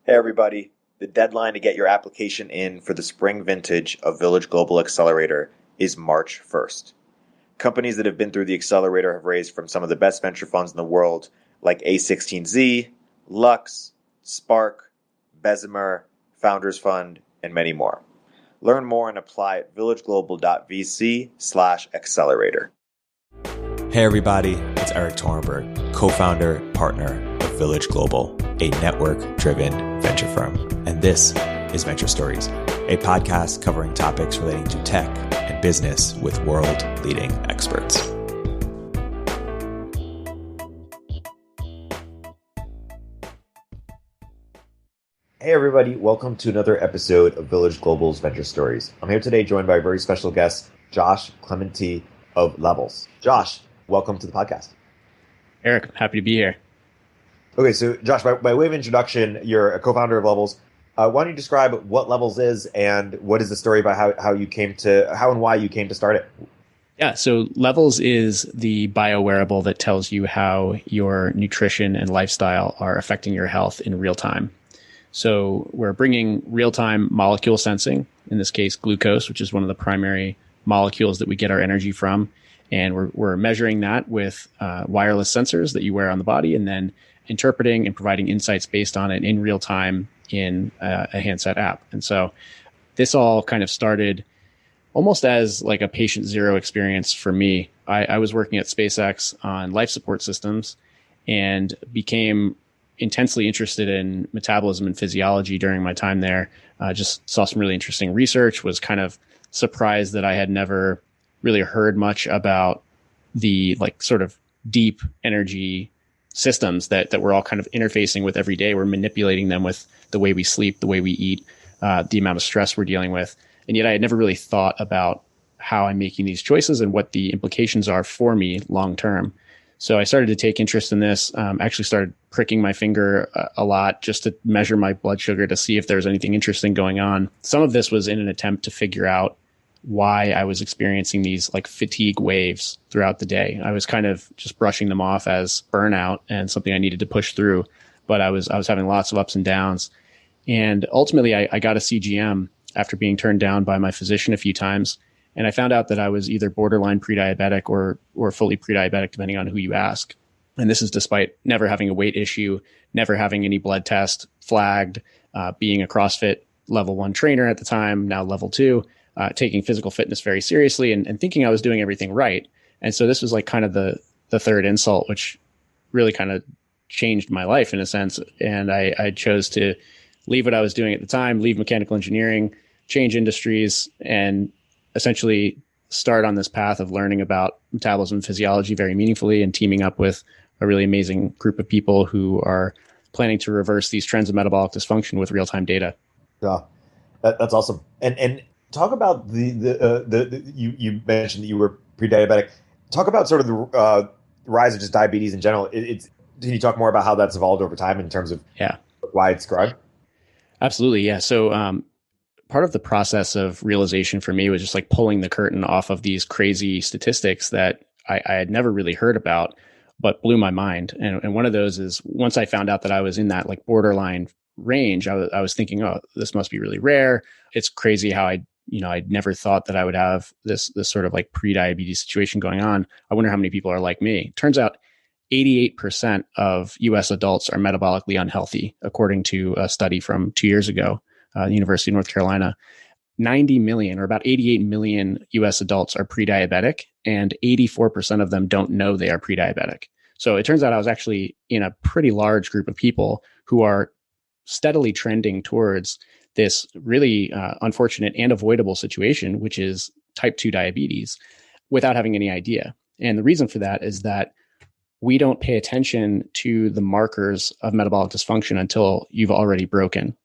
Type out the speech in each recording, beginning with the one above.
Hey everybody, the deadline to get your application in for the spring vintage of Village Global Accelerator is March 1st. Companies that have been through the accelerator have raised from some of the best venture funds in the world like A16Z, Lux, Spark, Bessemer, Founders Fund, and many more. Learn more and apply at villageglobal.vc/accelerator. Hey everybody, it's Erik Torenberg, co-founder, partner of Village Global, a network-driven venture firm. And this is Venture Stories, a podcast covering topics relating to tech and business with world-leading experts. Hey everybody, welcome to another episode of Village Global's Venture Stories. I'm here today joined by a very special guest, Josh Clemente of Levels. Josh, welcome to the podcast. Erik, happy to be here. Okay, so Josh, by way of introduction, you're a co-founder of Levels. Why don't you describe what Levels is and what is the story about how and why you came to start it? Yeah, so Levels is the bio-wearable that tells you how your nutrition and lifestyle are affecting your health in real time. So we're bringing real-time molecule sensing, in this case glucose, which is one of the primary molecules that we get our energy from. And we're measuring that with wireless sensors that you wear on the body and then interpreting and providing insights based on it in real time in a handset app. And so this all kind of started almost as like a patient zero experience for me. I was working at SpaceX on life support systems and became intensely interested in metabolism and physiology during my time there. Just saw some really interesting research, was kind of surprised that I had never really heard much about the like sort of deep energy systems that we're all kind of interfacing with every day. We're manipulating them with the way we sleep, the way we eat, the amount of stress we're dealing with. And yet I had never really thought about how I'm making these choices and what the implications are for me long term. So I started to take interest in this, actually started pricking my finger a lot just to measure my blood sugar to see if there was anything interesting going on. Some of this was in an attempt to figure out why I was experiencing these like fatigue waves throughout the day. I was kind of just brushing them off as burnout and something I needed to push through, but I was having lots of ups and downs. And ultimately I got a CGM after being turned down by my physician a few times. And I found out that I was either borderline pre-diabetic or fully pre-diabetic, depending on who you ask. And this is despite never having a weight issue, never having any blood test flagged, being a CrossFit level 1 trainer at the time, now level 2, taking physical fitness very seriously and thinking I was doing everything right. And so this was like kind of the third insult, which really kind of changed my life in a sense. And I chose to leave what I was doing at the time, leave mechanical engineering, change industries, and essentially start on this path of learning about metabolism and physiology very meaningfully and teaming up with a really amazing group of people who are planning to reverse these trends of metabolic dysfunction with real-time data. Yeah, that's awesome. And talk about you mentioned that you were pre-diabetic. Talk about sort of the rise of just diabetes in general. Can you talk more about how that's evolved over time in terms of why it's growing? Absolutely, yeah. So part of the process of realization for me was just like pulling the curtain off of these crazy statistics that I had never really heard about, but blew my mind. And one of those is once I found out that I was in that like borderline range, I was thinking, oh, this must be really rare. It's crazy how I'd never thought that I would have this sort of like pre-diabetes situation going on. I wonder how many people are like me. Turns out 88% of US adults are metabolically unhealthy, according to a study from 2 years ago, University of North Carolina. 90 million or about 88 million US adults are pre-diabetic and 84% of them don't know they are pre-diabetic. So it turns out I was actually in a pretty large group of people who are steadily trending towards this really unfortunate and avoidable situation, which is type 2 diabetes, without having any idea. And the reason for that is that we don't pay attention to the markers of metabolic dysfunction until you've already broken.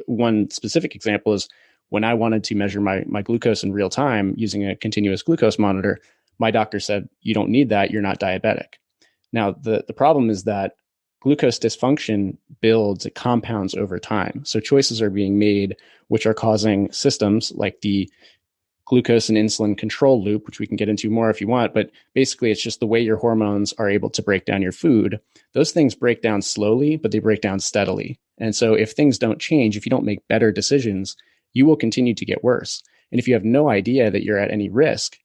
One specific example is when I wanted to measure my glucose in real time using a continuous glucose monitor, my doctor said, you don't need that, you're not diabetic. Now, the problem is that glucose dysfunction builds, it compounds over time. So choices are being made which are causing systems like the glucose and insulin control loop, which we can get into more if you want. But basically, it's just the way your hormones are able to break down your food. Those things break down slowly, but they break down steadily. And so if things don't change, if you don't make better decisions, you will continue to get worse. And if you have no idea that you're at any risk,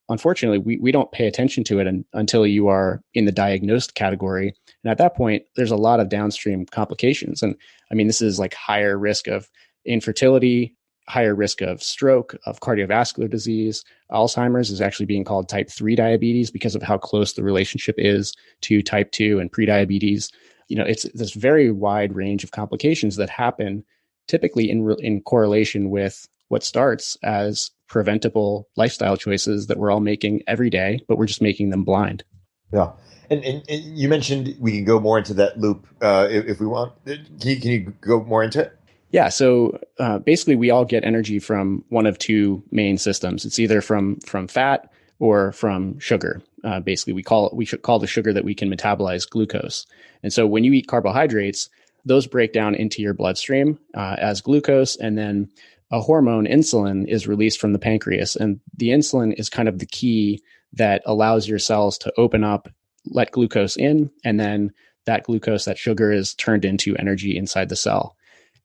unfortunately, we don't pay attention to it until you are in the diagnosed category. And at that point, there's a lot of downstream complications. And I mean, this is like higher risk of infertility, higher risk of stroke, of cardiovascular disease. Alzheimer's is actually being called type 3 diabetes because of how close the relationship is to type 2 and prediabetes. It's this very wide range of complications that happen typically in correlation with what starts as preventable lifestyle choices that we're all making every day, but we're just making them blind. Yeah. And you mentioned we can go more into that loop if we want. Can you go more into it? Yeah. So basically, we all get energy from one of two main systems. It's either from fat or from sugar. Basically, we should call the sugar that we can metabolize glucose. And so when you eat carbohydrates, those break down into your bloodstream as glucose, and then a hormone, insulin, is released from the pancreas. And the insulin is kind of the key that allows your cells to open up, let glucose in, and then that glucose, that sugar, is turned into energy inside the cell.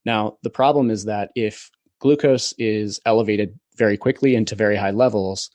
Now, the problem is that if glucose is elevated very quickly into very high levels,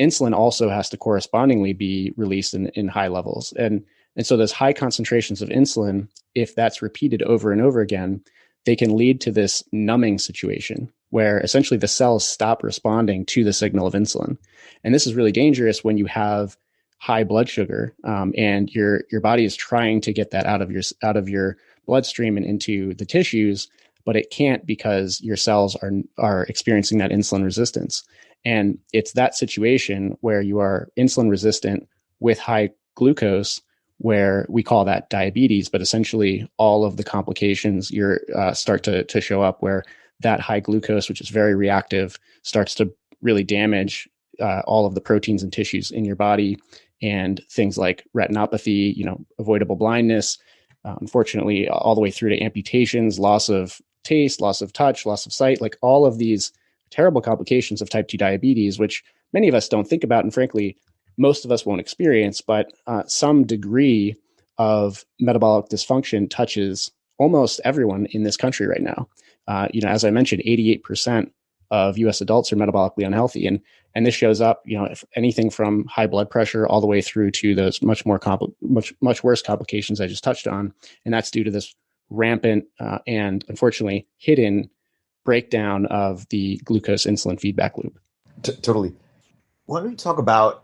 insulin also has to correspondingly be released in high levels. And so those high concentrations of insulin, if that's repeated over and over again, they can lead to this numbing situation where essentially the cells stop responding to the signal of insulin. And this is really dangerous when you have high blood sugar and your body is trying to get that out of your bloodstream and into the tissues, but it can't because your cells are experiencing that insulin resistance. And it's that situation where you are insulin resistant with high glucose, where we call that diabetes, but essentially all of the complications start to show up, where that high glucose, which is very reactive, starts to really damage all of the proteins and tissues in your body, and things like retinopathy, avoidable blindness, unfortunately, all the way through to amputations, loss of taste, loss of touch, loss of sight, like all of these terrible complications of type 2 diabetes, which many of us don't think about. And frankly, most of us won't experience, but some degree of metabolic dysfunction touches almost everyone in this country right now. As I mentioned, 88% of U.S. adults are metabolically unhealthy, and this shows up, if anything from high blood pressure all the way through to those much worse complications I just touched on, and that's due to this rampant and unfortunately hidden breakdown of the glucose insulin feedback loop. Totally. Why don't we talk about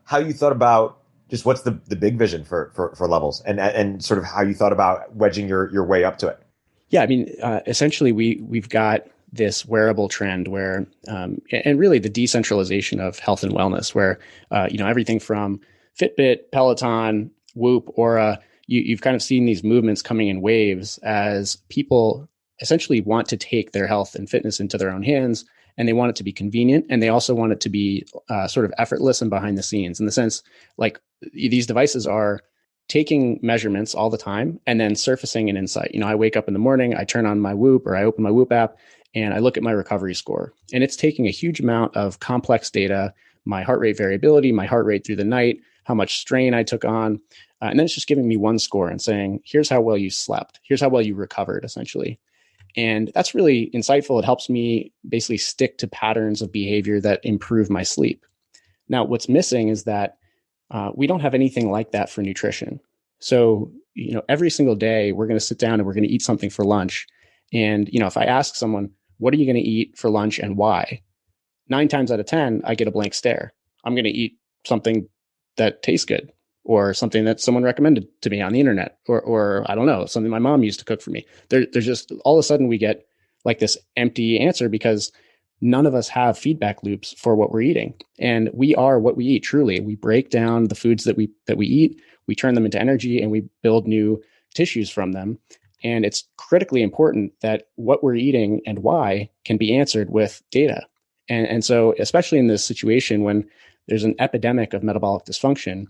how you thought about just what's the big vision for levels and sort of how you thought about wedging your way up to it? Yeah, I mean, essentially we've got this wearable trend where, and really the decentralization of health and wellness, where, everything from Fitbit, Peloton, Whoop, Aura, you've kind of seen these movements coming in waves as people essentially want to take their health and fitness into their own hands, and they want it to be convenient, and they also want it to be sort of effortless and behind the scenes, in the sense like these devices are taking measurements all the time and then surfacing an insight. I wake up in the morning, I turn on my Whoop or I open my Whoop app and I look at my recovery score, and it's taking a huge amount of complex data, my heart rate variability, my heart rate through the night, how much strain I took on. And then it's just giving me one score and saying, here's how well you slept. Here's how well you recovered, essentially. And that's really insightful. It helps me basically stick to patterns of behavior that improve my sleep. Now, what's missing is that we don't have anything like that for nutrition. So, every single day we're going to sit down and we're going to eat something for lunch. And, if I ask someone, what are you going to eat for lunch and why? 9 times out of 10, I get a blank stare. I'm going to eat something that tastes good, or something that someone recommended to me on the internet, or I don't know, something my mom used to cook for me. There's just all of a sudden we get like this empty answer because none of us have feedback loops for what we're eating. And we are what we eat, truly. We break down the foods that we eat, we turn them into energy, and we build new tissues from them. And it's critically important that what we're eating and why can be answered with data. And so, especially in this situation when there's an epidemic of metabolic dysfunction,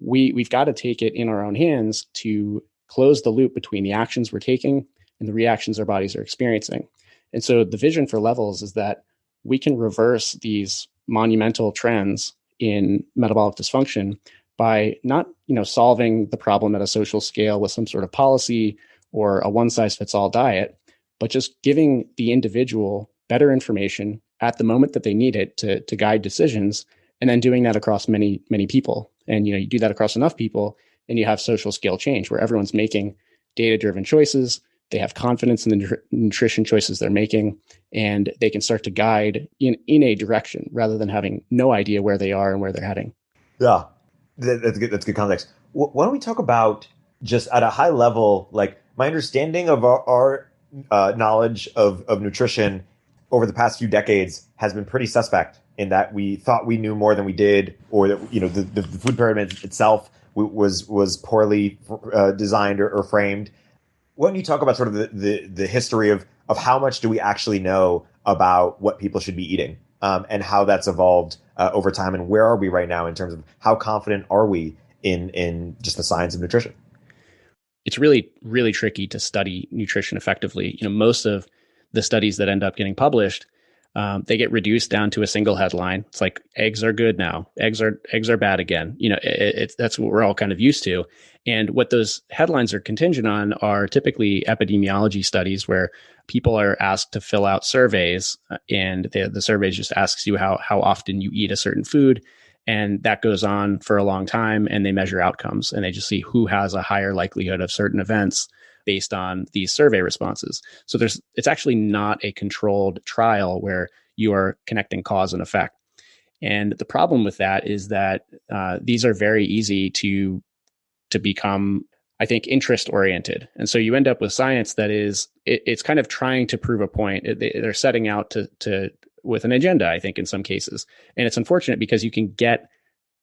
we've got to take it in our own hands to close the loop between the actions we're taking and the reactions our bodies are experiencing. And so the vision for Levels is that we can reverse these monumental trends in metabolic dysfunction by not, solving the problem at a social scale with some sort of policy or a one size fits all diet, but just giving the individual better information at the moment that they need it to guide decisions, and then doing that across many, many people. And, you do that across enough people and you have social scale change where everyone's making data-driven choices. They have confidence in the nutrition choices they're making, and they can start to guide in a direction rather than having no idea where they are and where they're heading. Yeah, that's good. That's good context. Why don't we talk about just at a high level, like my understanding of our knowledge of nutrition over the past few decades has been pretty suspect in that we thought we knew more than we did, or that the food pyramid itself was poorly designed or framed. Why don't you talk about sort of the history of how much do we actually know about what people should be eating, and how that's evolved over time, and where are we right now in terms of how confident are we in just the science of nutrition? It's really, really tricky to study nutrition effectively. Most of the studies that end up getting published, they get reduced down to a single headline. It's like eggs are good now, eggs are bad again. That's what we're all kind of used to. And what those headlines are contingent on are typically epidemiology studies where people are asked to fill out surveys, and the survey just asks you how often you eat a certain food. And that goes on for a long time, and they measure outcomes, and they just see who has a higher likelihood of certain events based on these survey responses. So it's actually not a controlled trial where you are connecting cause and effect. And the problem with that is that these are very easy to become, I think, interest oriented. And so you end up with science that it's kind of trying to prove a point. They're setting out to with an agenda, I think, in some cases. And it's unfortunate because you can get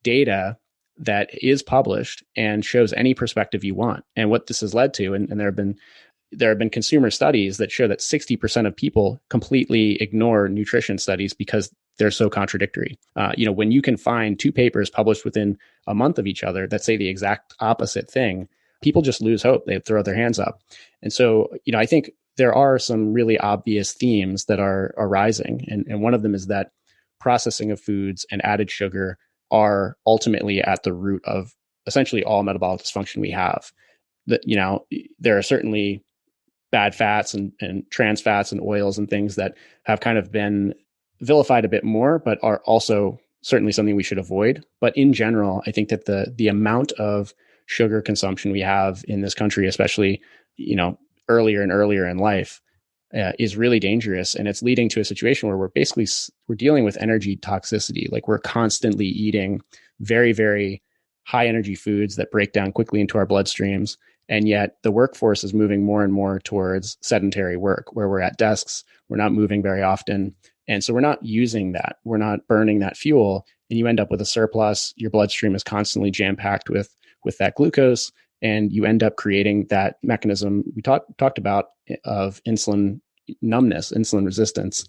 data that is published and shows any perspective you want. And what this has led to, and there have been consumer studies that show that 60% of people completely ignore nutrition studies because they're so contradictory. When you can find two papers published within a month of each other that say the exact opposite thing, people just lose hope. They throw their hands up. And so, I think there are some really obvious themes that are arising. And one of them is that processing of foods and added sugar are ultimately at the root of essentially all metabolic dysfunction we have. There are certainly bad fats and trans fats and oils and things that have kind of been vilified a bit more, but are also certainly something we should avoid. But in general, I think that the amount of sugar consumption we have in this country, especially, earlier and earlier in life, is really dangerous. And it's leading to a situation where we're dealing with energy toxicity. Like we're constantly eating very, very high energy foods that break down quickly into our bloodstreams. And yet the workforce is moving more and more towards sedentary work where we're at desks. We're not moving very often. And so we're not using that. We're not burning that fuel. And you end up with a surplus. Your bloodstream is constantly jam-packed with that glucose. And you end up creating that mechanism we talked about of insulin numbness, insulin resistance.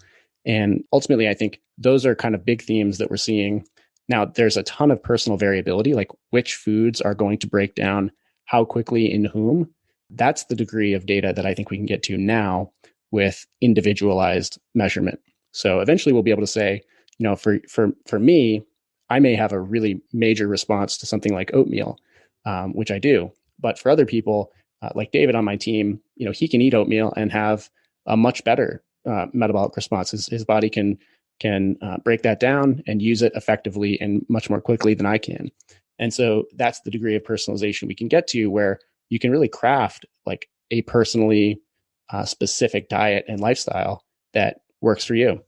And ultimately, I think those are kind of big themes that we're seeing. Now, there's a ton of personal variability, like which foods are going to break down how quickly in whom. That's the degree of data that I think we can get to now with individualized measurement. So eventually we'll be able to say, for me, I may have a really major response to something like oatmeal, which I do. But for other people, like David on my team, he can eat oatmeal and have a much better metabolic response. His body can break that down and use it effectively and much more quickly than I can. And so that's the degree of personalization we can get to, where you can really craft like a personally specific diet and lifestyle that works for you.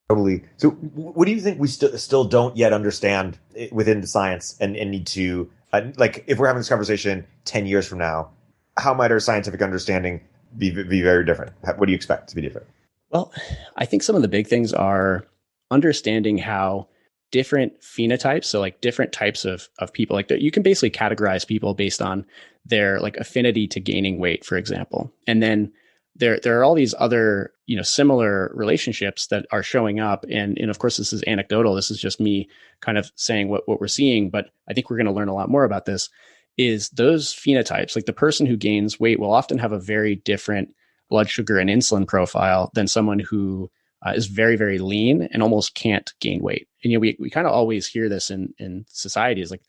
Totally. So what do you think we still don't yet understand within the science and need to, like if we're having this conversation 10 years from now, how might our scientific understanding be very different? What do you expect to be different? Well, I think some of the big things are understanding how different phenotypes, so like different types of people, like you can basically categorize people based on their like affinity to gaining weight, for example. And then there are all these other, similar relationships that are showing up. And of course, this is anecdotal. This is just me kind of saying what we're seeing, but I think we're going to learn a lot more about this. Is those phenotypes, like the person who gains weight will often have a very different blood sugar and insulin profile than someone who is very, very lean and almost can't gain weight. And we kind of always hear this in society, is like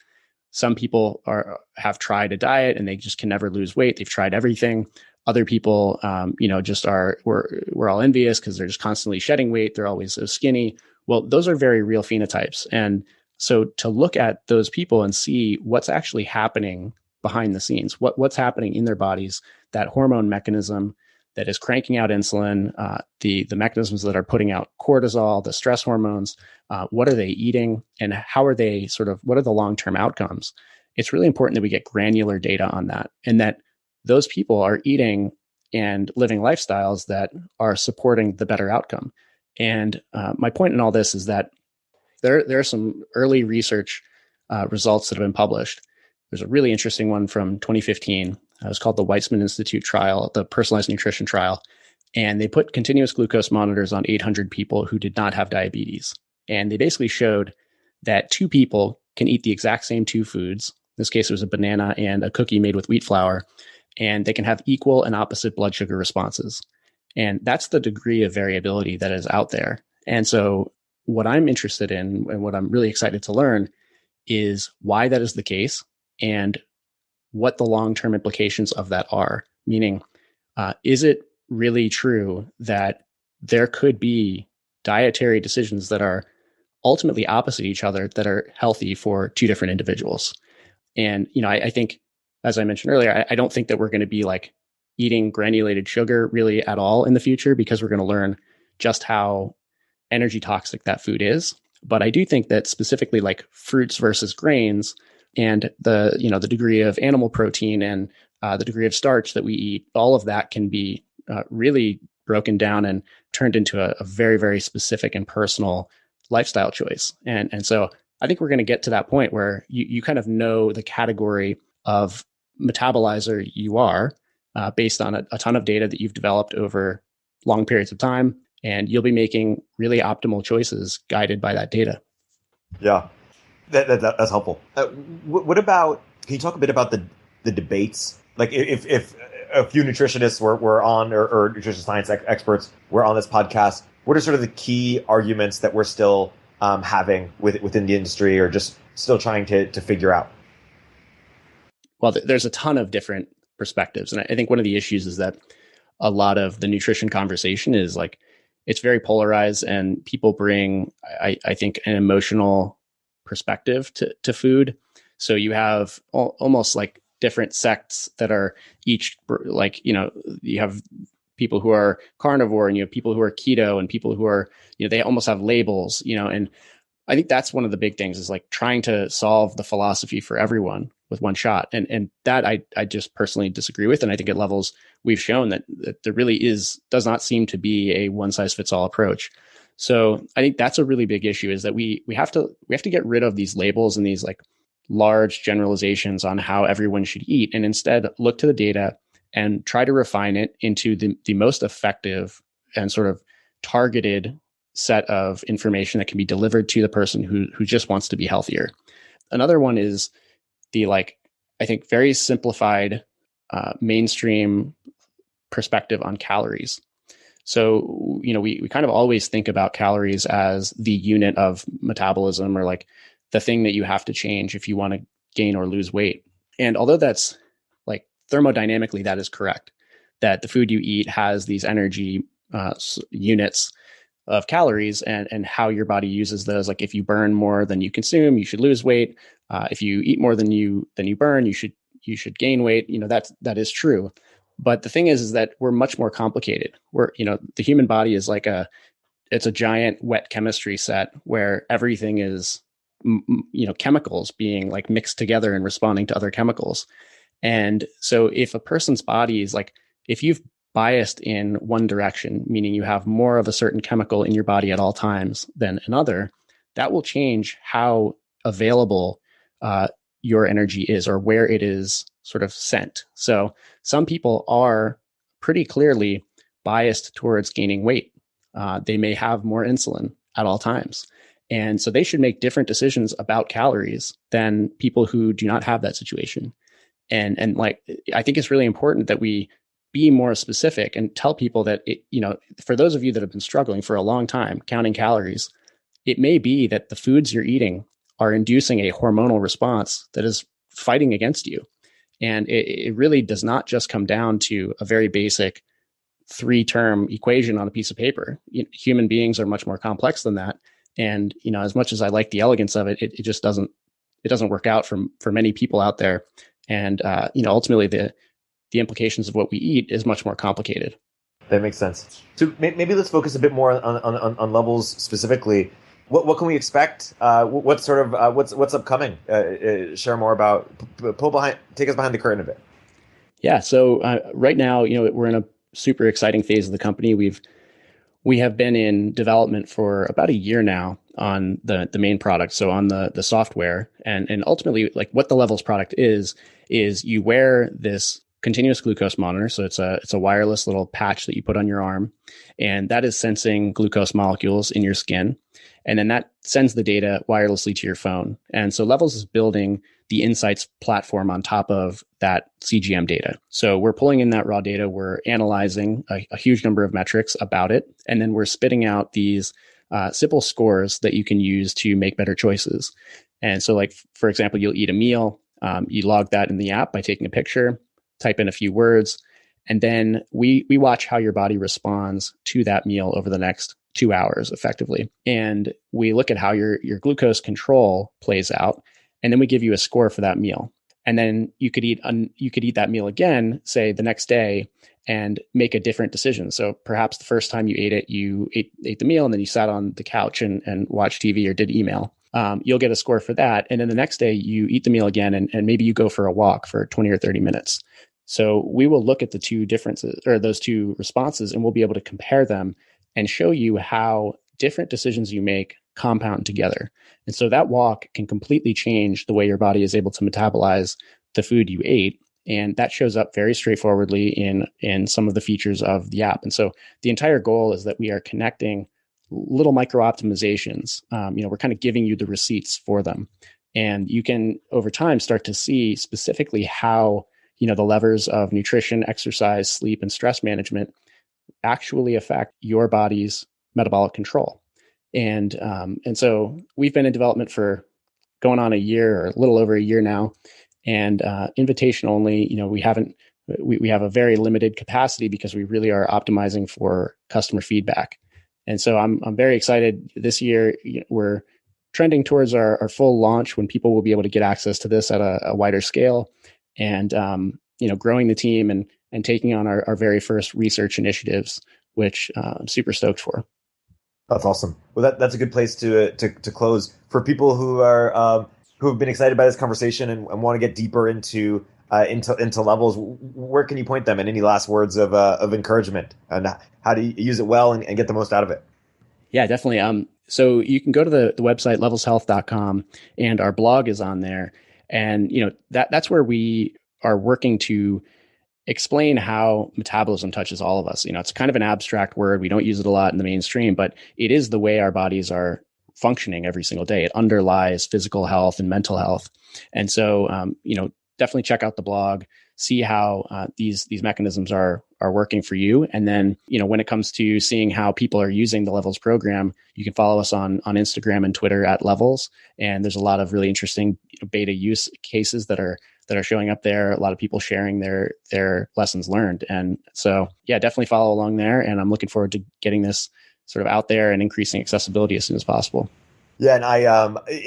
some people have tried a diet and they just can never lose weight. They've tried everything. Other people, we're all envious because they're just constantly shedding weight. They're always so skinny. Well, those are very real phenotypes. And so to look at those people and see what's actually happening behind the scenes, what's happening in their bodies, that hormone mechanism that is cranking out insulin, the mechanisms that are putting out cortisol, the stress hormones, what are they eating, and how are they what are the long-term outcomes? It's really important that we get granular data on that, and that those people are eating and living lifestyles that are supporting the better outcome. And my point in all this is that there are some early research results that have been published. There's a really interesting one from 2015. It was called the Weizmann Institute trial, the personalized nutrition trial. And they put continuous glucose monitors on 800 people who did not have diabetes. And they basically showed that two people can eat the exact same two foods. In this case, it was a banana and a cookie made with wheat flour. And they can have equal and opposite blood sugar responses. And that's the degree of variability that is out there. And so what I'm interested in and what I'm really excited to learn is why that is the case and what the long-term implications of that are. Meaning, is it really true that there could be dietary decisions that are ultimately opposite each other that are healthy for two different individuals? And, I think, as I mentioned earlier, I don't think that we're going to be like eating granulated sugar really at all in the future, because we're going to learn just how energy toxic that food is. But I do think that specifically like fruits versus grains and the degree of animal protein and the degree of starch that we eat, all of that can be really broken down and turned into a very, very specific and personal lifestyle choice. And so I think we're going to get to that point where you kind of know the category of metabolizer you are based on a ton of data that you've developed over long periods of time, and you'll be making really optimal choices guided by that data. Yeah, that's helpful. What about, can you talk a bit about the debates? Like if a few nutritionists were on, or nutrition science experts were on this podcast, what are sort of the key arguments that we're still having within the industry, or just still trying to figure out? Well, there's a ton of different perspectives. And I think one of the issues is that a lot of the nutrition conversation is like, it's very polarized, and people bring, I think, an emotional perspective to food. So you have almost like different sects that are each like, you have people who are carnivore, and you have people who are keto, and people who are, they almost have labels, and I think that's one of the big things is like trying to solve the philosophy for everyone with one shot. And that I just personally disagree with. And I think at levels we've shown that there really does not seem to be a one size fits all approach. So I think that's a really big issue, is that we have to get rid of these labels and these like large generalizations on how everyone should eat, and instead look to the data and try to refine it into the most effective and sort of targeted set of information that can be delivered to the person who just wants to be healthier. Another one is the, like, I think very simplified mainstream perspective on calories. So, we kind of always think about calories as the unit of metabolism, or like the thing that you have to change if you want to gain or lose weight. And although that's like thermodynamically, that is correct, that the food you eat has these energy units of calories, and how your body uses those. Like if you burn more than you consume, you should lose weight. If you eat more than you burn, you should gain weight. That is true. But the thing is that we're much more complicated. The human body is like it's a giant wet chemistry set where everything is, chemicals being like mixed together and responding to other chemicals. And so if a person's body is like, if you've biased in one direction, meaning you have more of a certain chemical in your body at all times than another, that will change how available your energy is, or where it is sort of sent. So some people are pretty clearly biased towards gaining weight. They may have more insulin at all times. And so they should make different decisions about calories than people who do not have that situation. And like, I think it's really important that we be more specific and tell people that, for those of you that have been struggling for a long time counting calories, it may be that the foods you're eating are inducing a hormonal response that is fighting against you. And it really does not just come down to a very basic 3-term equation on a piece of paper. Human beings are much more complex than that. And, as much as I like the elegance of it, it just doesn't work out for many people out there. And, ultimately the implications of what we eat is much more complicated. That makes sense. So maybe let's focus a bit more on levels specifically. What can we expect? What's upcoming? Share more about. Take us behind the curtain a bit. Yeah. So right now, we're in a super exciting phase of the company. We have been in development for about a year now on the main product. So on the software, and ultimately, like what the Levels product is you wear this continuous glucose monitor. So it's a wireless little patch that you put on your arm, and that is sensing glucose molecules in your skin. And then that sends the data wirelessly to your phone. And so Levels is building the insights platform on top of that CGM data. So we're pulling in that raw data, we're analyzing a huge number of metrics about it, and then we're spitting out these simple scores that you can use to make better choices. And so, like, for example, you'll eat a meal, you log that in the app by taking a picture, type in a few words, and then we watch how your body responds to that meal over the next 2 hours effectively. And we look at how your glucose control plays out, and then we give you a score for that meal. And then you could eat that meal again, say the next day, and make a different decision. So perhaps the first time you ate it, you ate the meal, and then you sat on the couch and watched TV or did email. You'll get a score for that. And then the next day you eat the meal again, and maybe you go for a walk for 20 or 30 minutes. So we will look at the two differences, or those two responses, and we'll be able to compare them and show you how different decisions you make compound together. And so that walk can completely change the way your body is able to metabolize the food you ate. And that shows up very straightforwardly in some of the features of the app. And so the entire goal is that we are connecting little micro optimizations. We're kind of giving you the receipts for them. And you can, over time, start to see specifically how, the levers of nutrition, exercise, sleep, and stress management actually affect your body's metabolic control. And so we've been in development for going on a year, or a little over a year now, and invitation only. We have a very limited capacity because we really are optimizing for customer feedback. And so I'm very excited. This year, we're trending towards our full launch, when people will be able to get access to this at a wider scale, and growing the team and taking on our very first research initiatives, which I'm super stoked for. That's awesome. Well, that's a good place to close. For people who are who have been excited by this conversation and want to get deeper into Levels, where can you point them? And any last words of encouragement, and how to use it well and get the most out of it? Yeah, definitely. So you can go to the website levelshealth.com, and our blog is on there. And that's where we are working to explain how metabolism touches all of us. It's kind of an abstract word. We don't use it a lot in the mainstream, but it is the way our bodies are functioning every single day. It underlies physical health and mental health. And so, definitely check out the blog, see how these mechanisms are working for you. And then, when it comes to seeing how people are using the Levels program, you can follow us on Instagram and Twitter at Levels. And there's a lot of really interesting beta use cases that are showing up there. A lot of people sharing their lessons learned. And so, yeah, definitely follow along there. And I'm looking forward to getting this sort of out there and increasing accessibility as soon as possible. Yeah, and I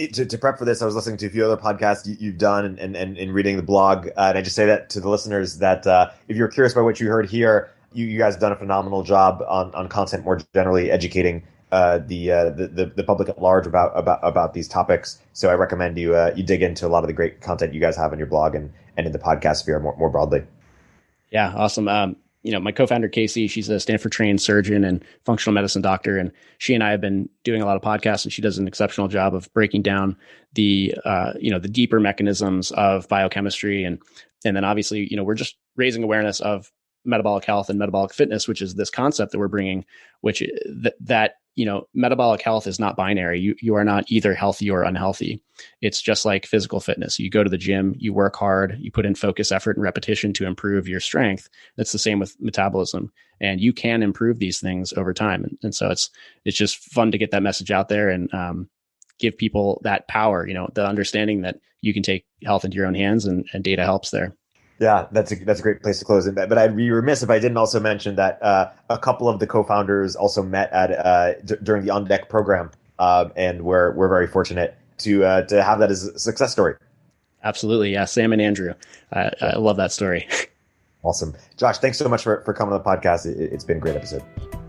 to prep for this, I was listening to a few other podcasts you've done and reading the blog, and I just say that to the listeners that if you're curious about what you heard here, you guys have done a phenomenal job on content more generally, educating the public at large about these topics. So I recommend you dig into a lot of the great content you guys have on your blog and in the podcast sphere more broadly. Yeah, awesome. My co-founder, Casey, she's a Stanford-trained surgeon and functional medicine doctor, and she and I have been doing a lot of podcasts, and she does an exceptional job of breaking down the deeper mechanisms of biochemistry, and then obviously, we're just raising awareness of metabolic health and metabolic fitness, which is this concept that we're bringing, which that metabolic health is not binary. You are not either healthy or unhealthy. It's just like physical fitness. You go to the gym, you work hard, you put in focus, effort, and repetition to improve your strength. That's the same with metabolism, and you can improve these things over time. And so it's just fun to get that message out there and give people that power, the understanding that you can take health into your own hands, and data helps there. Yeah, that's a great place to close it. But I'd be remiss if I didn't also mention that a couple of the co-founders also met at during the On Deck program, and we're very fortunate to have that as a success story. Absolutely, yeah. Sam and Andrew, I love that story. Awesome, Josh. Thanks so much for coming on the podcast. It's been a great episode.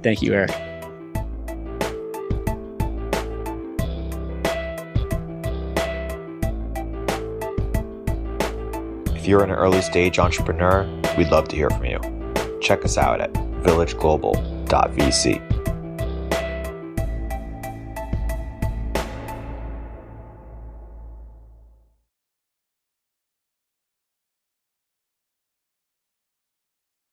Thank you, Erik. If you're an early stage entrepreneur, we'd love to hear from you. Check us out at villageglobal.vc.